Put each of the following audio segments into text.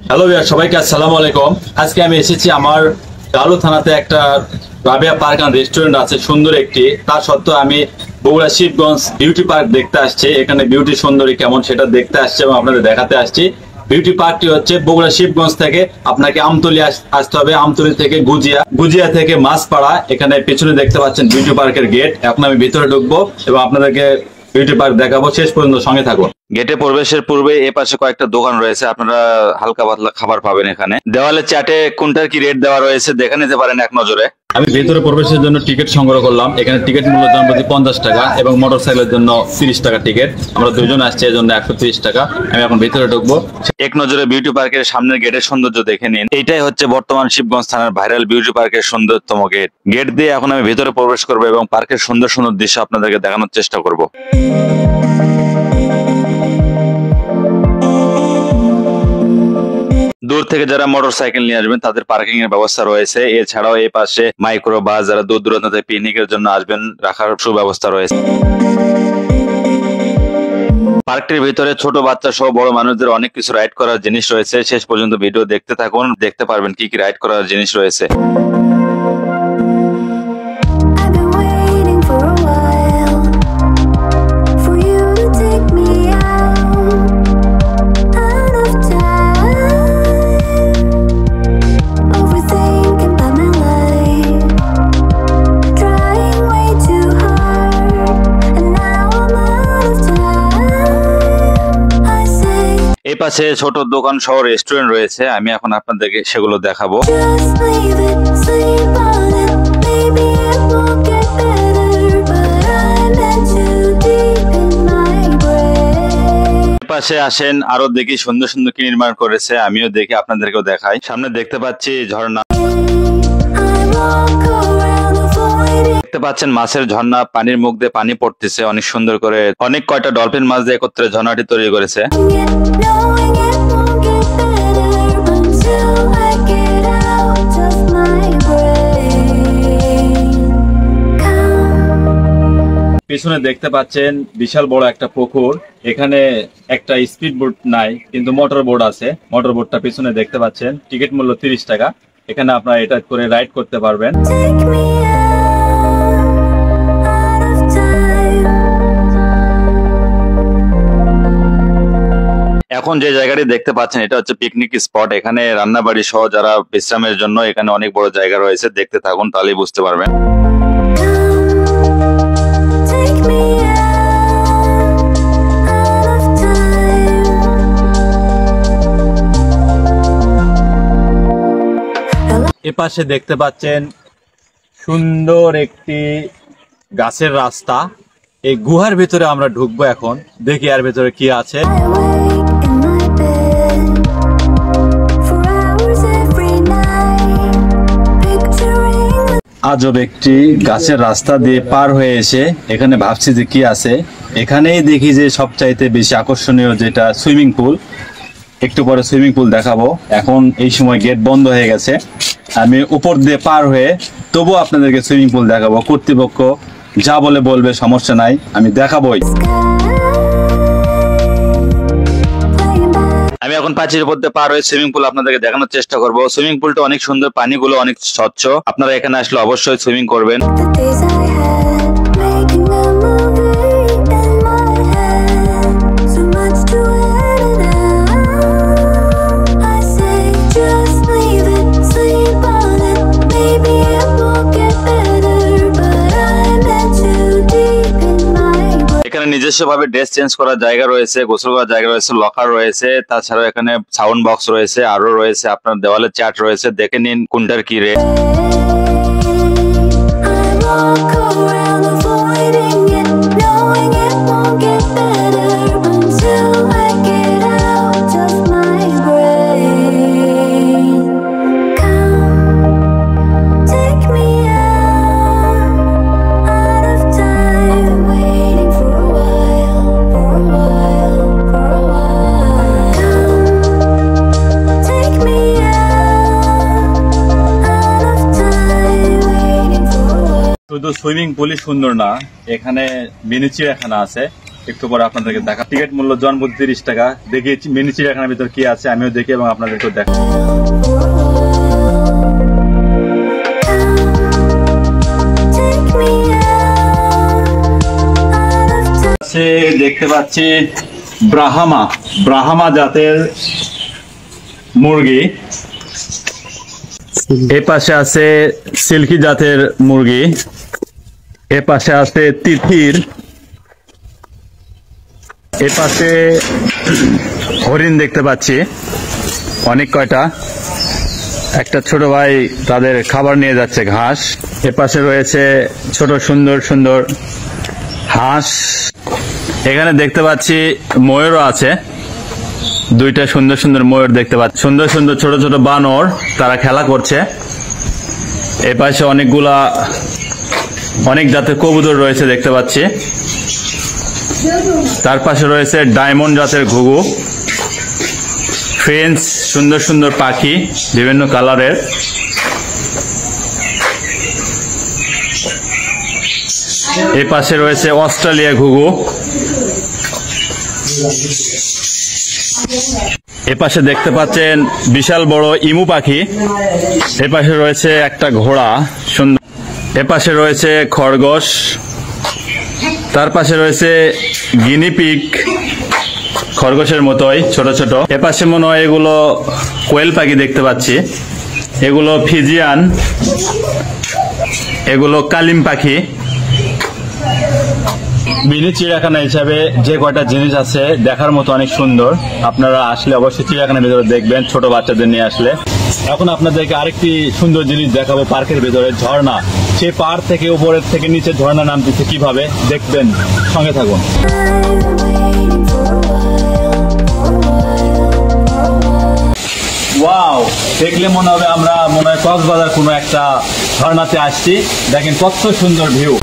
Hello viewer, সবাইকে আসসালামু আলাইকুম। আজকে আমি এসেছি আমার গালু থানাতে একটা রাবেয়া পার্ক এন্ড রেস্টুরেন্ট আছে, সুন্দর একটি। তার সত্ত্বেও আমি বগুড়া শিবগঞ্জ বিউটি পার্ক দেখতে আসছি। এখানে বিউটি সুন্দরী কেমন সেটা দেখতে আসছি এবং আপনাদের দেখাতে আসছি। বিউটি পার্কটি হচ্ছে বগুড়া শিবগঞ্জ থেকে আপনাকে আমতলী আসতে হবে। আমতলী থেকে গুজিয়া থেকে মাছপাড়া। এখানে পেছনে দেখতে পাচ্ছেন বিউটি পার্কের গেট। এখন আমি ভিতরে ঢুকবো এবং আপনাদেরকে বিউটি পার্ক দেখাবো। শেষ পর্যন্ত সঙ্গে থাকুন। গেটে প্রবেশের পূর্বে এ পাশে কয়েকটা দোকান রয়েছে, আপনারা হালকা পাতলা খাবার পাবেন এখানে। দেওয়ালে চাটে কোনটার কি রেট দেওয়া রয়েছে দেখে নিতে পারেন এক নজরে। আমি ভেতরে প্রবেশের জন্য টিকিট সংগ্রহ করলাম। এখানে টিকিট মূল্য জনপ্রতি 50 টাকা এবং মোটরসাইকেলের জন্য 30 টাকা টিকিট। আমরা দুজন আসছি, এর জন্য 130 টাকা। আমি এখন ভিতরে ঢুকবো। এক নজরে বিউটি পার্কের সামনের গেটের সৌন্দর্য দেখে নিন। এইটাই হচ্ছে বর্তমান শিবগঞ্জ থানার ভাইরাল বিউটি পার্কের সুন্দরতম গেট। গেট দিয়ে এখন আমি ভিতরে প্রবেশ করবো এবং পার্কের সুন্দর সুন্দর দৃশ্য আপনাদেরকে দেখানোর চেষ্টা করব। দূর থেকে যারা মোটরসাইকেল নিয়ে আসবেন তাদের পার্কিং এর ব্যবস্থা রয়েছে। এছাড়াও এই পাশে মাইক্রো বাস, যারা দূর দূরান্ত থেকে পিকনিকের জন্য আসবেন, রাখার সুব্যবস্থা রয়েছে। পার্কটির ভিতরে ছোট বাচ্চা সহ বড় মানুষদের অনেক কিছু রাইড করার জিনিস রয়েছে। শেষ পর্যন্ত ভিডিও দেখতে থাকুন, দেখতে পারবেন কি কি রাইড করার জিনিস রয়েছে। এই পাশে ছোট দোকান সহ রেস্টুরেন্ট রয়েছে, আমি এখন আপনাদেরকে সেগুলো দেখাবো। পাশে আসেন, আরো দেখি সুন্দর সুন্দর কি নির্মাণ করেছে, আমিও দেখি আপনাদেরকেও দেখাই। সামনে দেখতে পাচ্ছি ঝর্ণা, দেখতে পাচ্ছেন মাছের ঝর্ণা, পানির মুখ দিয়ে পানি পড়তেছে অনেক সুন্দর করে। অনেক কয়টা ডলফিন মাছ দিয়ে একত্রে ঝর্ণাটি তৈরি করেছে। পিছনে দেখতে পাচ্ছেন বিশাল বড় একটা পুকুর। এখানে একটা স্পিড বোট নাই, কিন্তু মোটর বোট আছে। মোটর বোটটা পিছনে দেখতে পাচ্ছেন। টিকিট মূল্য 30 টাকা। এখানে আপনারা এটা করে রাইড করতে পারবেন। এখন যে জায়গাটি দেখতে পাচ্ছেন এটা হচ্ছে পিকনিক স্পট। এখানে রান্নাবাড়ি সহ যারা বিশ্রামের জন্য, এখানে অনেক বড় জায়গা রয়েছে। দেখতে থাকুন, তাহলেই বুঝতে পারবেন। এপাশে দেখতে পাচ্ছেন সুন্দর একটি গাছের রাস্তা। এই গুহার ভিতরে আমরা ঢুকবো এখন, দেখি এর ভিতরে কি আছে। আজব একটি গাছের রাস্তা দিয়ে পার হয়ে এসে এখানে ভাবছি যে কি আছে। এখানেই দেখি যে সবচাইতে বেশি আকর্ষণীয় যেটা সুইমিং পুল। একটু পরে সুইমিং পুল দেখাবো। এখন এই সময় গেট বন্ধ হয়ে গেছে। আমি উপর দিয়ে পার হয়ে তবুও আপনাদেরকে সুইমিং পুল দেখাবো। কর্তৃপক্ষ যা বলবে সমস্যা নাই, আমি দেখাবোই। আমি এখন পাঁচির উপর দিয়ে পার হয়ে সুইমিং পুল আপনাদেরকে দেখানোর চেষ্টা করব। সুইমিং পুলটা অনেক সুন্দর, পানিগুলো অনেক স্বচ্ছ। আপনারা এখানে আসলে অবশ্যই সুইমিং করবেন। নিজস্ব ভাবে ড্রেস চেঞ্জ করার জায়গা রয়েছে, গোসল করার জায়গা রয়েছে, লকার রয়েছে। তাছাড়াও এখানে সাউন্ড বক্স রয়েছে, আরো রয়েছে আপনার দেওয়ালে চার্ট রয়েছে। দেখে নিন কোনটার কি রেট। শুধু সুইমিং পুলই সুন্দর না, এখানে মিনি চিড়িয়াখানা আছে। একটু পরে আপনাদেরকে দেখা। টিকিট মূল্য জনপ্রতি 30 টাকা। দেখি মিনি চিড়িয়াখানার ভিতর কি আছে আমিও দেখি এবং আপনাদেরকেও দেখা। দেখতে পাচ্ছি ব্রাহ্মা জাতের মুরগি, এ পাশে আছে সিল্কি জাতের মুরগি, এ পাশে আছে তিথির, এ পাশে হরিণ দেখতে পাচ্ছি অনেক কয়টা। একটা ছোট ভাই তাদের খাবার নিয়ে যাচ্ছে, ঘাস। এ পাশে রয়েছে ছোট সুন্দর সুন্দর হাঁস। এখানে দেখতে পাচ্ছি ময়ূরও আছে, দুইটা সুন্দর সুন্দর ময়ূর দেখতে পাচ্ছি। সুন্দর সুন্দর ছোট ছোট বানর, তারা খেলা করছে। এ পাশে অনেক জাতের কবুতর রয়েছে দেখতে পাচ্ছি। তার পাশে রয়েছে ডায়মন্ড জাতের ঘুঘু, ফ্রেঞ্চ সুন্দর সুন্দর পাখি বিভিন্ন কালারের। এই পাশে রয়েছে অস্ট্রেলিয়া ঘুঘু। এ পাশে দেখতে পাচ্ছেন বিশাল বড় ইমু পাখি। এ পাশে রয়েছে একটা ঘোড়া সুন্দর। এ পাশে রয়েছে খরগোশ। তার পাশে রয়েছে গিনিপিগ, খরগোশের মতোই ছোট ছোট। এ পাশে মনে হয় এগুলো কোয়েল পাখি দেখতে পাচ্ছি। এগুলো ফিজিয়ান, এগুলো কালিম পাখি। মিনি চিড়িয়াখানা হিসাবে যে কয়টা জিনিস আছে দেখার মতো অনেক সুন্দর। আপনারা আসলে অবশ্যই চিড়িয়াখানার ভিতরে দেখবেন, ছোট বাচ্চাদের নিয়ে আসলে। এখন আপনাদেরকে আরেকটি সুন্দর জিনিস দেখাবো, পার্কের ভিতরে ঝর্ণা। সেই পার্ক থেকে উপরের থেকে নিচে ঝর্ণা নামতেছে কিভাবে দেখবেন, সঙ্গে থাকুন। ওয়াও, দেখলে মনে হবে আমরা কক্সবাজার কোনো একটা ঝর্ণাতে আসছি। দেখেন কত সুন্দর ভিউ।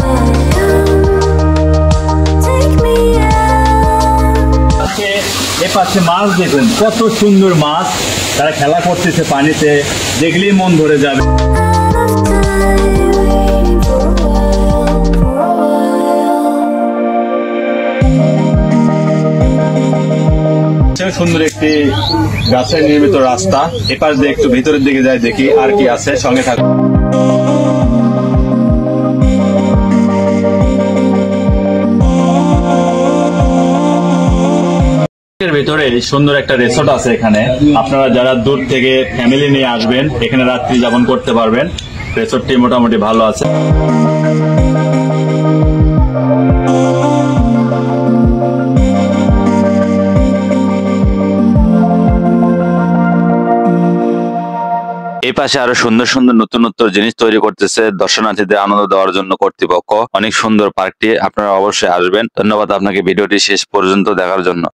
এ পাশে মাছ দেখুন, কত সুন্দর মাছ, তারা খেলা করতেছে পানিতে, দেখলেই মন ভরে যাবে। সুন্দর একটি গাছের নির্মিত রাস্তা। এপাশ দিয়ে একটু ভিতরের দিকে যাই, দেখি আর কি আছে, সঙ্গে থাকুন। ভিতরে সুন্দর একটা রিসোর্ট আছে। এখানে আপনারা যারা দূর থেকে ফ্যামিলি নিয়ে আসবেন, এখানে রাত্রি যাপন করতে পারবেন। রিসোর্টটি মোটামুটি ভালো আছে। এই পাশে আরো সুন্দর সুন্দর নতুন নতুন জিনিস তৈরি করতেছে দর্শনার্থীদের আনন্দ দেওয়ার জন্য কর্তৃপক্ষ। অনেক সুন্দর পার্কটি, আপনারা অবশ্যই আসবেন। ধন্যবাদ আপনাকে ভিডিওটি শেষ পর্যন্ত দেখার জন্য।